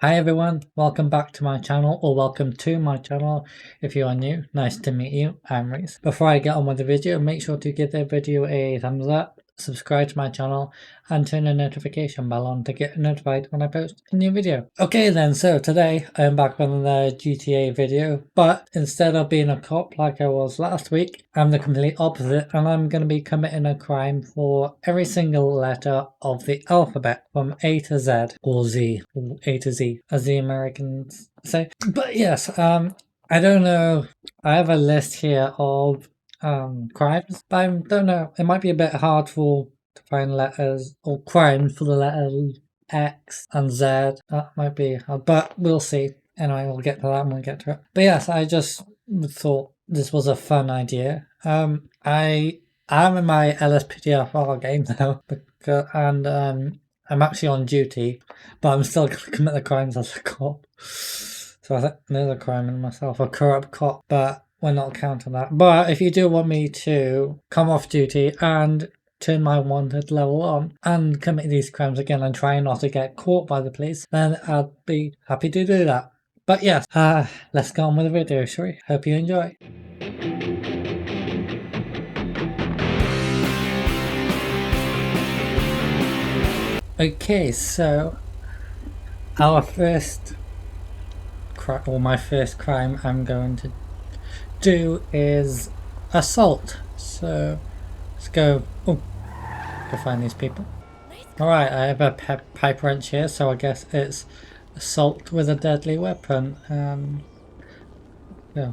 Hi everyone, welcome back to my channel, or welcome to my channel if you are new. Nice to meet you, I'm Reese. Before I get on with the video, make sure to give the video a thumbs up, subscribe to my channel, and turn the notification bell on to get notified when I post a new video. Okay then, so today I am back on the GTA video, but instead of being a cop like I was last week, I'm the complete opposite, and I'm going to be committing a crime for every single letter of the alphabet from A to Z, or Z, or A to Z, as the Americans say. But yes, I don't know, I have a list here of crimes, but I don't know, it might be a bit hard to find letters or crimes for the letters X and Z. That might be hard, but we'll see. Anyway, we'll get to that when we get to it. But yes, I just thought this was a fun idea. I am in my LSPDFR game now, and I'm actually on duty, but I'm still going to commit the crimes as a cop. So I think there's a crime in myself, a corrupt cop, but we're not counting that. But if you do want me to come off duty and turn my wanted level on and commit these crimes again and try not to get caught by the police, then I'd be happy to do that. But yes, let's go on with the video, shall we? Hope you enjoy. Okay, so our first my first crime I'm going to do is assault. So let's go. Oh, go find these people. Alright, I have a pipe wrench here, so I guess it's assault with a deadly weapon. Yeah.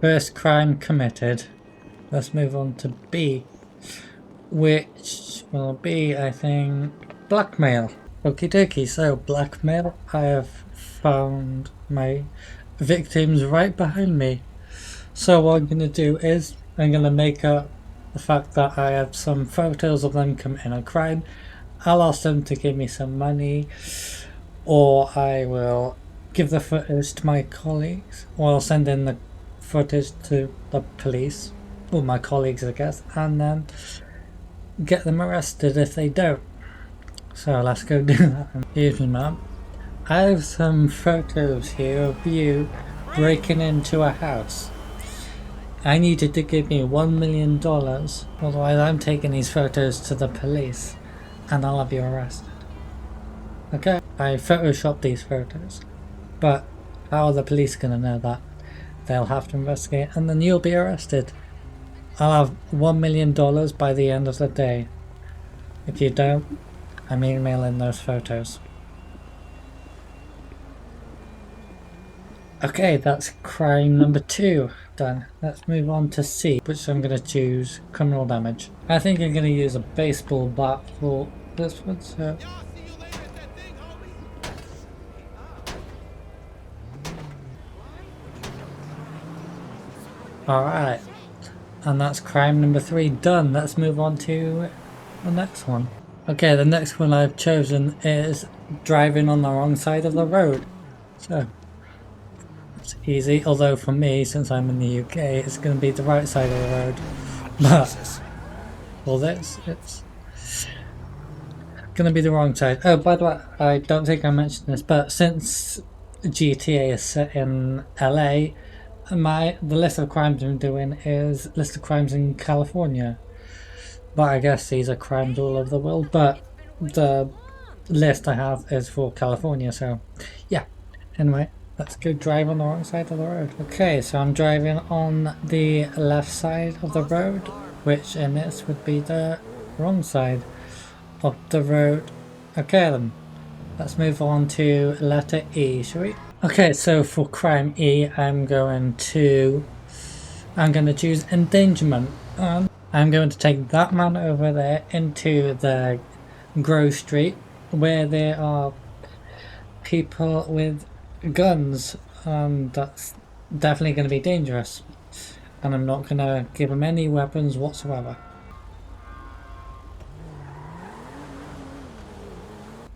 First crime committed. Let's move on to B, which will be, I think, blackmail. Okie dokie, so blackmail. I have found my victims right behind me. So what I'm going to do is I'm going to make up the fact that I have some photos of them committing a crime. I'll ask them to give me some money, or I will give the footage to my colleagues, or I'll send in the footage to the police, or my colleagues I guess, and then get them arrested if they don't. So let's go do that. Excuse me, ma'am. I have some photos here of you breaking into a house. I need you to give me $1 million, otherwise I'm taking these photos to the police and I'll have you arrested. Okay, I photoshopped these photos, but how are the police going to know that? They'll have to investigate and then you'll be arrested. I'll have $1 million by the end of the day. If you don't, I'm emailing those photos. Okay, that's crime number 2 done. Let's move on to C, which I'm going to choose criminal damage. I think I'm going to use a baseball bat for this one, so... Alright, and that's crime number 3 done. Let's move on to the next one. Okay, the next one I've chosen is driving on the wrong side of the road. So, it's easy, although for me, since I'm in the UK, it's going to be the right side of the road. But, for this, it's going to be the wrong side. Oh, by the way, I don't think I mentioned this, but since GTA is set in LA, the list of crimes I'm doing is list of crimes in California. But I guess these are crimes all over the world, but the list I have is for California, so yeah. Anyway, let's go drive on the wrong side of the road. Okay, so I'm driving on the left side of the road, which in this would be the wrong side of the road. Okay then, let's move on to letter E, shall we? Okay, so for crime E, I'm going to choose endangerment. I'm going to take that man over there into the Grove Street where there are people with guns, and that's definitely going to be dangerous, and I'm not going to give them any weapons whatsoever.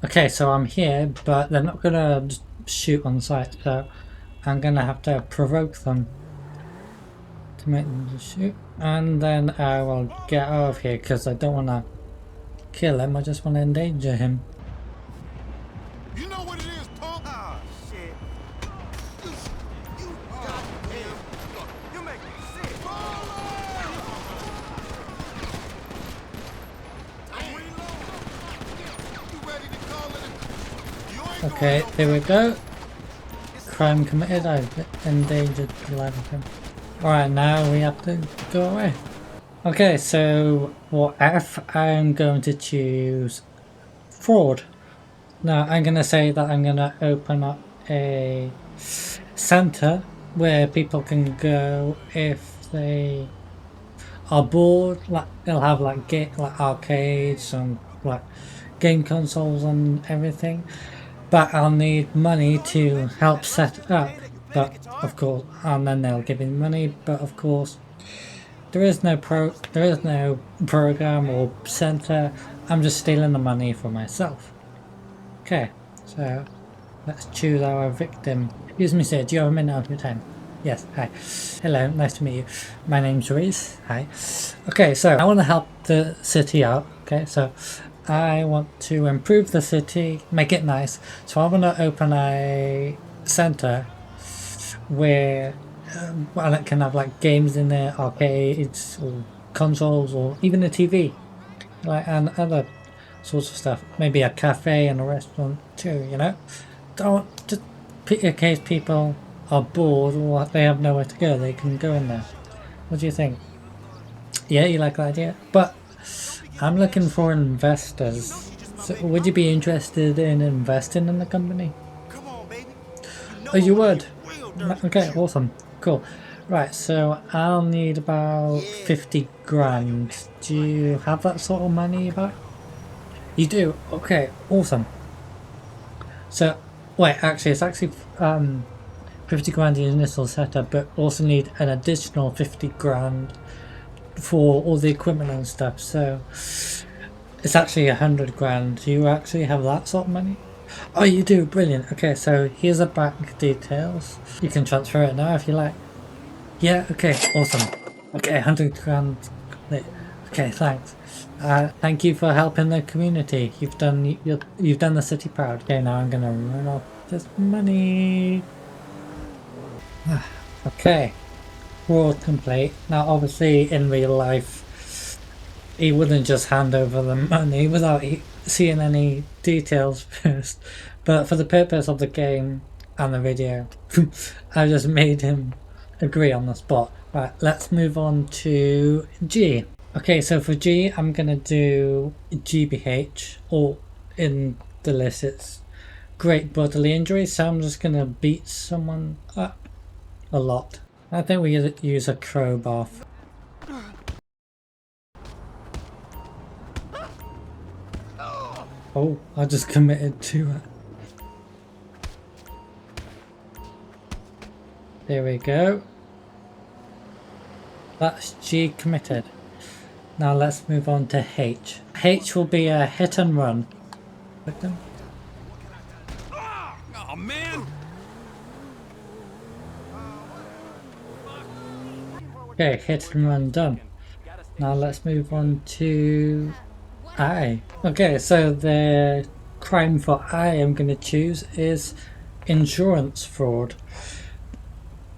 Okay, so I'm here, but they're not going to just shoot on sight, so I'm going to have to provoke them to make them just shoot, and then I will get out of here because I don't want to kill him, I just want to endanger him. You know what it is, punk? Oh, shit. You goddamn. You make me sick. You ready to call it? You ain't Okay, going there we go. Crime committed, I've endangered the life of him. Alright, now we have to go away. Okay, so for F, I'm going to choose fraud. Now I'm going to say that I'm going to open up a center where people can go if they are bored. Like they'll have like arcades and like game consoles and everything. But I'll need money to help set it up. But of course, and then they'll give me money. But of course, there is no program or center. I'm just stealing the money for myself. Okay, so let's choose our victim. Excuse me, sir. Do you have a minute of your time? Yes. Hi. Hello. Nice to meet you. My name's Reese. Hi. Okay, so I want to help the city out. Okay, so I want to improve the city, make it nice. So I want to open a center where well, it can have like games in there, arcades or consoles, or even a TV, like, and other sorts of stuff. Maybe a cafe and a restaurant too. You know, don't just in case people are bored or they have nowhere to go, they can go in there. What do you think? Yeah, you like that idea? But I'm looking for investors. So would you be interested in investing in the company? Come on, baby. Oh, you would? Real dirty. Okay, awesome. Cool. Right, so I'll need about 50 grand. Do you have that sort of money about? You do? Okay, awesome. So, wait, actually, it's actually 50 grand the initial setup, but also need an additional 50 grand for all the equipment and stuff. So, it's actually 100 grand. Do you actually have that sort of money? Oh, you do? Brilliant. Okay, so here's the bank details. You can transfer it now if you like. Yeah, okay, awesome. Okay, 100 grand. Okay, thanks. Thank you for helping the community. You've done the city proud. Okay, now I'm gonna run off this money. Okay, fraud complete. Now, obviously, in real life, he wouldn't just hand over the money without seeing any details first. But for the purpose of the game and the video, I just made him agree on the spot. Right, let's move on to G. Okay, so for G, I'm gonna do GBH, or in the list it's great bodily injury, so I'm just gonna beat someone up a lot. I think we use a crowbar. Oh, I just committed to it. There we go. That's G committed. Now let's move on to H. H will be a hit and run. Victim. Oh, man. Okay, hit and run done. Now let's move on to I. Okay, so the crime for I am going to choose is insurance fraud.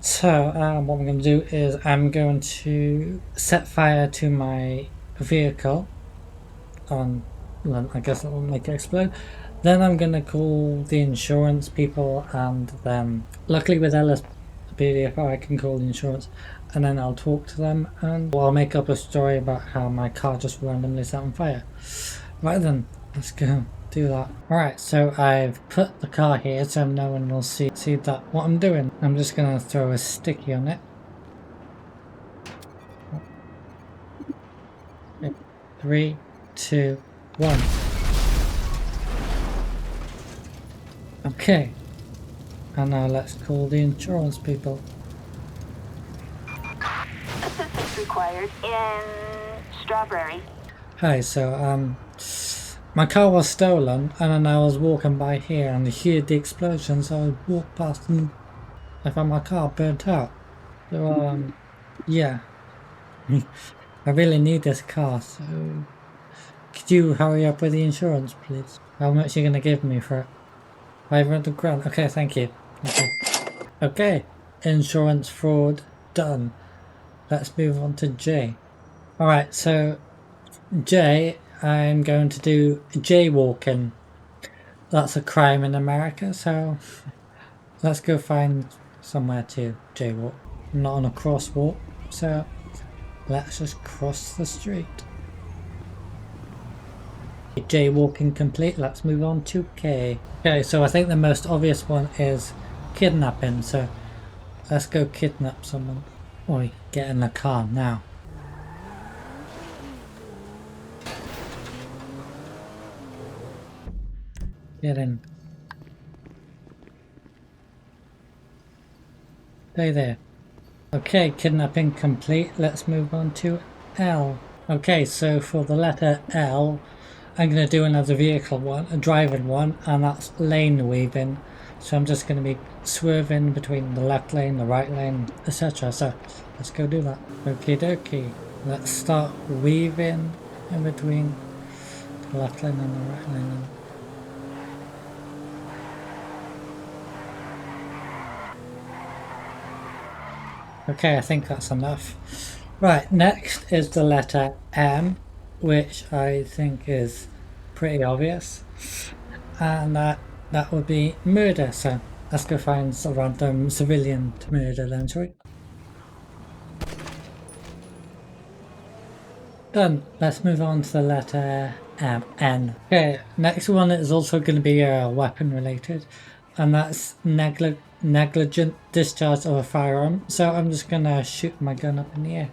So what I'm going to do is I'm going to set fire to my vehicle. I guess that will make it explode. Then I'm going to call the insurance people, and then luckily with LSPDFR I can call the insurance, and then I'll talk to them, and I'll make up a story about how my car just randomly set on fire. Right then, let's go do that. Alright, so I've put the car here so no one will see that what I'm doing. I'm just gonna throw a sticky on it. 3, 2, 1. Okay. And now let's call the insurance people. Assistance required in Strawberry. Hi, so my car was stolen, and then I was walking by here and I heard the explosion, so I walked past and I found my car burnt out. So yeah. I really need this car, so Could you hurry up with the insurance, please? How much are you going to give me for it? 500 grand. Okay, thank you. Okay, insurance fraud done. Let's move on to J. Alright, so J, I'm going to do jaywalking. That's a crime in America, so let's go find somewhere to jaywalk. I'm not on a crosswalk, so let's just cross the street. Jaywalking complete, let's move on to K. Okay, so I think the most obvious one is kidnapping, so let's go kidnap someone. Oi, get in the car now. Get in. Stay there. Okay, kidnapping complete. Let's move on to L. Okay, so for the letter L, I'm going to do another vehicle one, a driving one, and that's lane weaving. So I'm just going to be swerving between the left lane, the right lane, etc. So let's go do that. Okie dokie. Let's start weaving in between the left lane and the right lane. Okay, I think that's enough. Right, next is the letter M, which I think is pretty obvious. And that would be murder, so let's go find a random civilian to murder then, shall we? Done. Let's move on to the letter N. Okay, next one is also going to be weapon related, and that's negligent discharge of a firearm. So I'm just going to shoot my gun up in the air.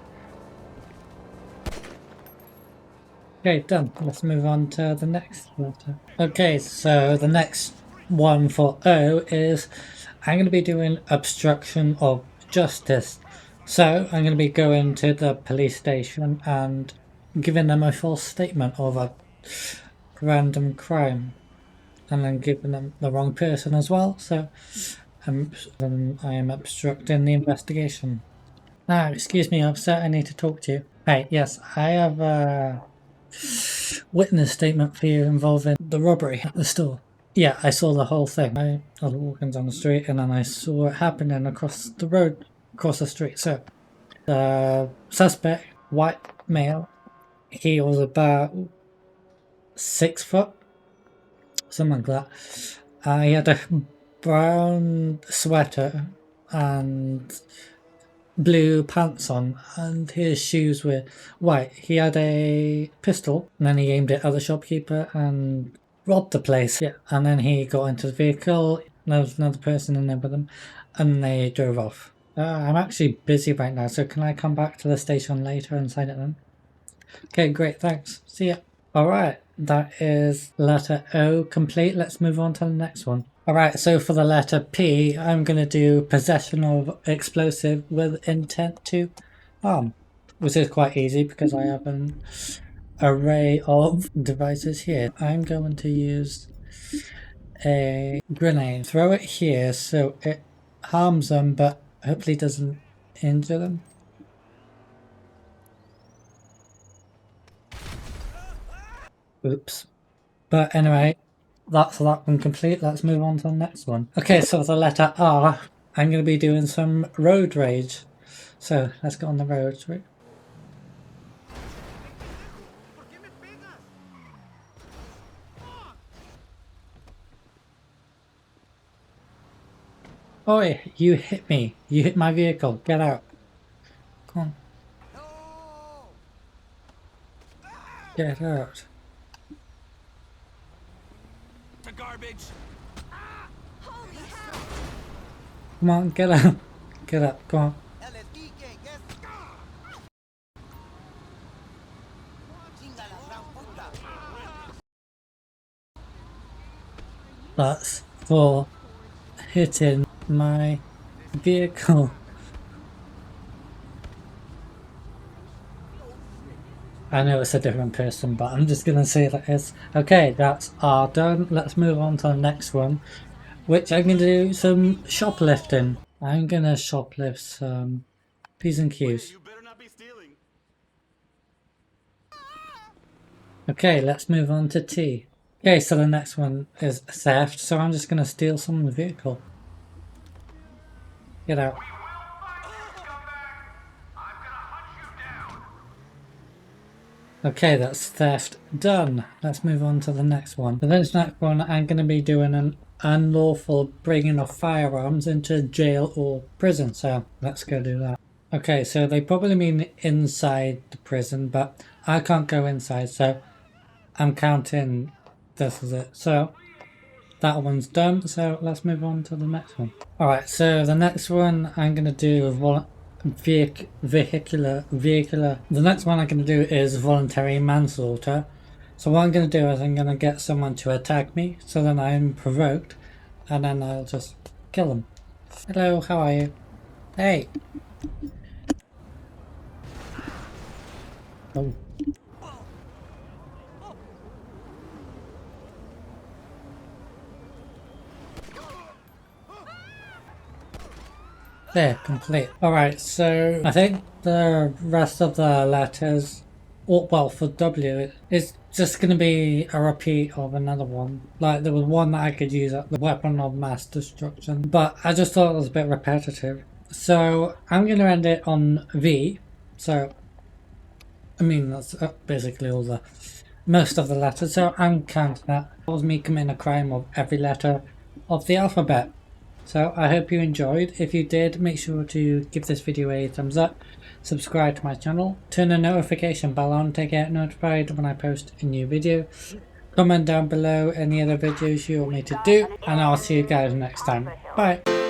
Okay, done. Let's move on to the next letter. Okay, so the next one for O is I'm going to be doing obstruction of justice. So I'm going to be going to the police station and giving them a false statement of a random crime, and then giving them the wrong person as well. So I am obstructing the investigation. Ah, excuse me, officer, I need to talk to you. Hey, yes, I have a witness statement for you involving the robbery at the store. Yeah, I saw the whole thing. I was walking down the street and then I saw it happening across the road, across the street. So, the suspect, white male, he was about 6 foot, something like that. He had a brown sweater and blue pants on, and his shoes were white. He had a pistol, and then he aimed it at the shopkeeper and robbed the place. Yeah, and then he got into the vehicle. There was another person in there with him, and they drove off. I'm actually busy right now, so can I come back to the station later and sign it then? Okay, great, thanks. See ya. Alright, that is letter O complete. Let's move on to the next one. Alright, so for the letter P, I'm going to do possession of explosive with intent to harm, which is quite easy because I have an array of devices here. I'm going to use a grenade. Throw it here so it harms them but hopefully doesn't injure them. Oops. But anyway, that's that one complete. Let's move on to the next one. Okay, so the letter R, I'm going to be doing some road rage. So let's get on the road, right? Oi, you hit me. You hit my vehicle. Get out. Come on. Get out. To garbage. Come on, get out. Get up, come on. That's for hitting my vehicle. I know it's a different person, but I'm just gonna say that it's okay. That's R done. Let's move on to the next one, which I'm gonna do some shoplifting. I'm gonna shoplift some P's and Q's. You better not be stealing. Okay, let's move on to T. Okay, so the next one is theft, so I'm just going to steal someone's vehicle. Get out. Okay, that's theft done. Let's move on to the next one. For this next one, I'm going to be doing an unlawful bringing of firearms into jail or prison, so let's go do that. Okay, so they probably mean inside the prison, but I can't go inside, so I'm counting this as it. So that one's done, so let's move on to the next one. Alright, so the next one I'm going to do vehicular. The next one I'm going to do is voluntary manslaughter. So what I'm going to do is I'm going to get someone to attack me, so then I'm provoked, and then I'll just kill them. Hello, how are you? Hey! Oh. There, complete. Alright, so I think the rest of the letters, well, for W, it's just going to be a repeat of another one. Like, there was one that I could use at the weapon of mass destruction, but I just thought it was a bit repetitive. So I'm going to end it on V. So, I mean, that's basically all the, most of the letters. So I'm counting that. That was me committing a crime of every letter of the alphabet. So I hope you enjoyed. If you did, make sure to give this video a thumbs up, subscribe to my channel, turn the notification bell on to get notified when I post a new video. Comment down below any other videos you want me to do, and I'll see you guys next time. Bye!